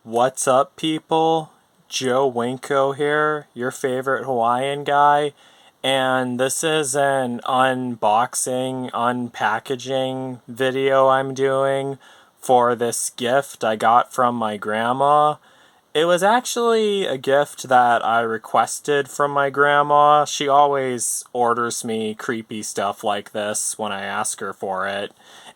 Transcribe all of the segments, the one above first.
What's up, people? Joe Winko here, your favorite Hawaiian guy, and this is an unboxing, unpackaging video I'm doing for this gift I got from my grandma. It was actually a gift that I requested from my grandma. She always orders me creepy stuff like this when I ask her for it.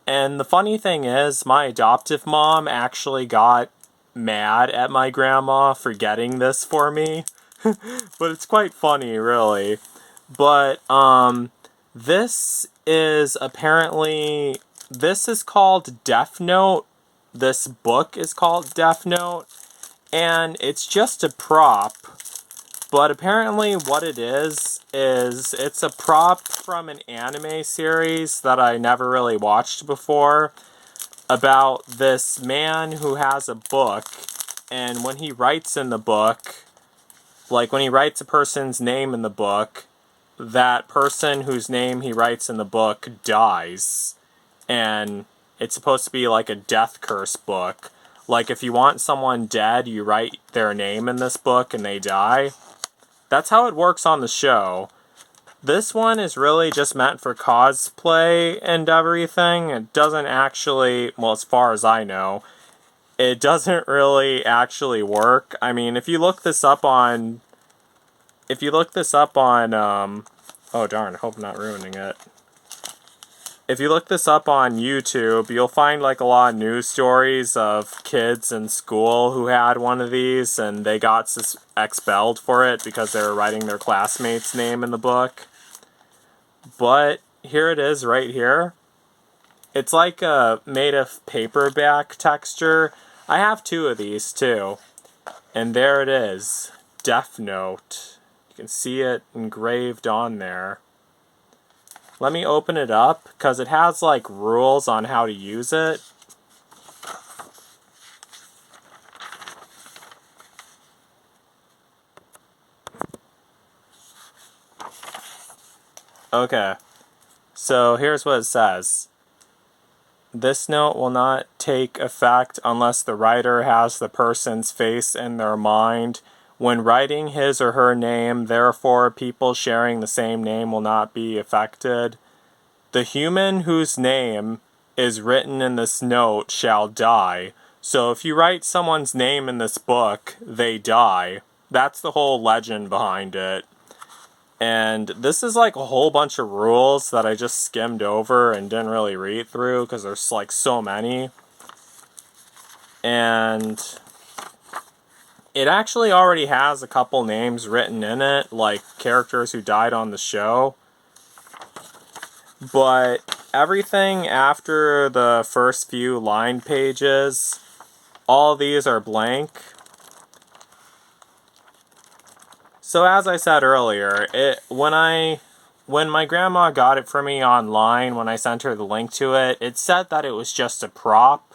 And the funny thing is, my adoptive mom actually got mad at my grandma for getting this for me. But it's quite funny, really. But, this is called Death Note. This book is called Death Note. And it's just a prop, but apparently what it is it's a prop from an anime series that I never really watched before, about this man who has a book, and when he writes in the book, like when he writes a person's name in the book, that person whose name he writes in the book dies, and it's supposed to be like a death curse book. Like, if you want someone dead, you write their name in this book and they die. That's how it works on the show. This one is really just meant for cosplay and everything. It doesn't actually, well, as far as I know, it doesn't really actually work. I mean, if you look this up on, oh darn, I hope I'm not ruining it. If you look this up on YouTube, you'll find like a lot of news stories of kids in school who had one of these and they got expelled for it because they were writing their classmate's name in the book. But here it is right here. It's like made of paperback texture. I have two of these too. And there it is. Death Note. You can see it engraved on there. Let me open it up, because it has like rules on how to use it. Okay, so here's what it says. This note will not take effect unless the writer has the person's face in their mind. When writing his or her name, therefore, people sharing the same name will not be affected. The human whose name is written in this note shall die. So if you write someone's name in this book, they die. That's the whole legend behind it. And this is like a whole bunch of rules that I just skimmed over and didn't really read through because there's like so many. And it actually already has a couple names written in it, like characters who died on the show. But everything after the first few line pages, all these are blank. So as I said earlier, when my grandma got it for me online, when I sent her the link to it, it said that it was just a prop.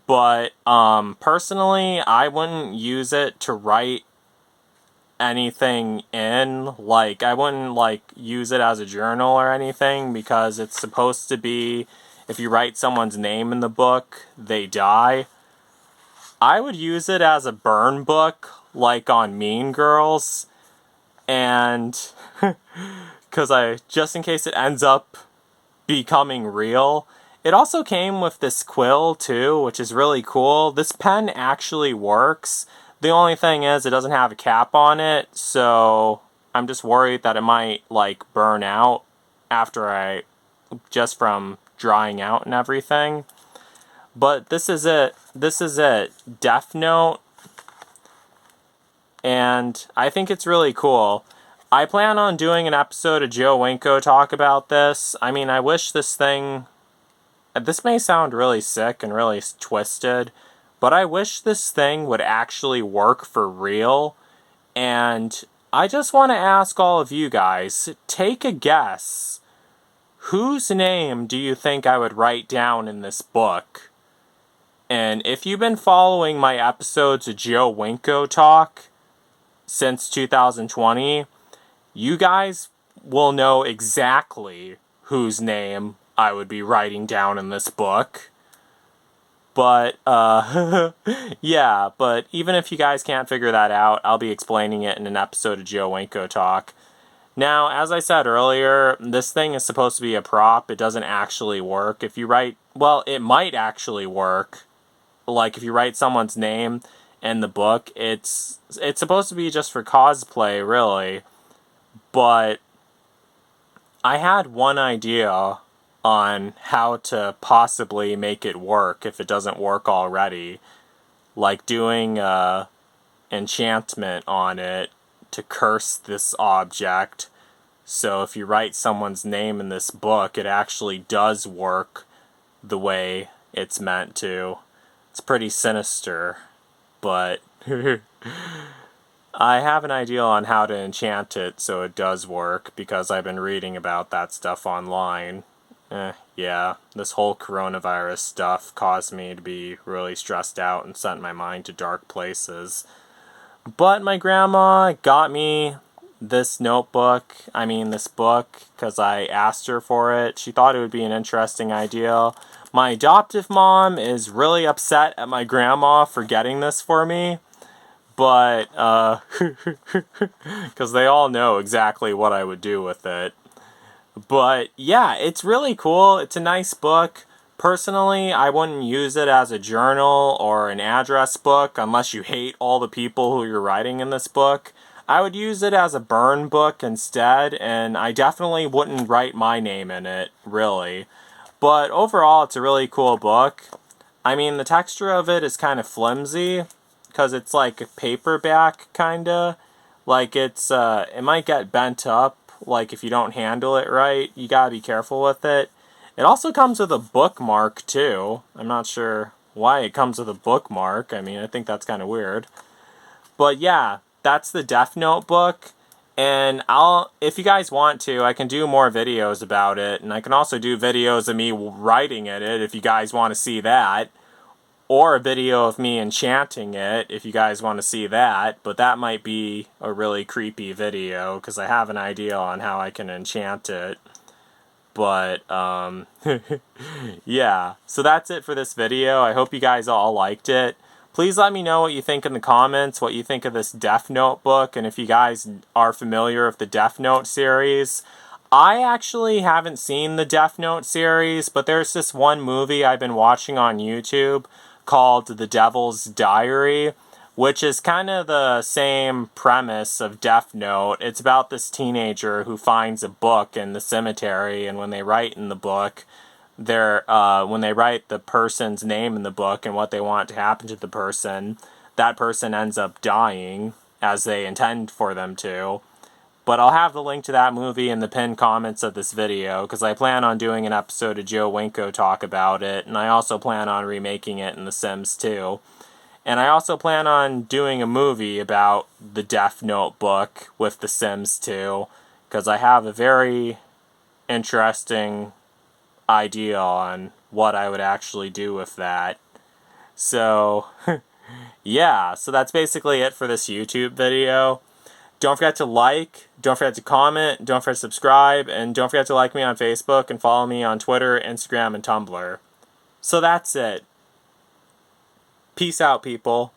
But personally, I wouldn't use it to write anything in. Like, I wouldn't like use it as a journal or anything, because it's supposed to be, if you write someone's name in the book, they die. I would use it as a burn book, like on Mean Girls, and because just in case it ends up becoming real. It also came with this quill too, which is really cool. This pen actually works. The only thing is it doesn't have a cap on it, so I'm just worried that it might like burn out just from drying out and everything. But this is it. This is it. Death Note. And I think it's really cool. I plan on doing an episode of Joe Winko talk about this. I mean, I wish this may sound really sick and really twisted, but I wish this thing would actually work for real. And I just want to ask all of you guys, take a guess. Whose name do you think I would write down in this book? And if you've been following my episodes of Joe Winko Talk since 2020, you guys will know exactly whose name I would be writing down in this book. But, yeah, but even if you guys can't figure that out, I'll be explaining it in an episode of Joe Winko Talk. Now, as I said earlier, this thing is supposed to be a prop. It doesn't actually work. If you write, well, it might actually work. Like, if you write someone's name in the book, it's supposed to be just for cosplay, really. But I had one idea on how to possibly make it work if it doesn't work already. Like doing enchantment on it to curse this object. So if you write someone's name in this book, it actually does work the way it's meant to. It's pretty sinister, but I have an idea on how to enchant it so it does work because I've been reading about that stuff online. Yeah, this whole coronavirus stuff caused me to be really stressed out and sent my mind to dark places. But my grandma got me this book, because I asked her for it. She thought it would be an interesting idea. My adoptive mom is really upset at my grandma for getting this for me. But, because they all know exactly what I would do with it. But, yeah, it's really cool. It's a nice book. Personally, I wouldn't use it as a journal or an address book unless you hate all the people who you're writing in this book. I would use it as a burn book instead, and I definitely wouldn't write my name in it, really. But overall, it's a really cool book. I mean, the texture of it is kind of flimsy, because it's like a paperback, kinda. Like, it might get bent up, like, if you don't handle it right. You gotta be careful with it. It also comes with a bookmark, too. I'm not sure why it comes with a bookmark. I mean, I think that's kind of weird. But yeah, that's the Death Note book. And if you guys want to, I can do more videos about it. And I can also do videos of me writing in it if you guys want to see that. Or a video of me enchanting it if you guys want to see that. But that might be a really creepy video because I have an idea on how I can enchant it. But, yeah. So that's it for this video. I hope you guys all liked it. Please let me know what you think in the comments, what you think of this Death Note book, and if you guys are familiar with the Death Note series. I actually haven't seen the Death Note series, but there's this one movie I've been watching on YouTube called The Devil's Diary, which is kind of the same premise of Death Note. It's about this teenager who finds a book in the cemetery, and when they write in the book, when they write the person's name in the book and what they want to happen to the person, that person ends up dying, as they intend for them to. But I'll have the link to that movie in the pinned comments of this video, because I plan on doing an episode of Joe Winko Talk about it, and I also plan on remaking it in The Sims 2. And I also plan on doing a movie about the Death Note book with The Sims 2, because I have a very interesting idea on what I would actually do with that. So, yeah, so that's basically it for this YouTube video. Don't forget to like, don't forget to comment, don't forget to subscribe, and don't forget to like me on Facebook and follow me on Twitter, Instagram, and Tumblr. So that's it. Peace out, people.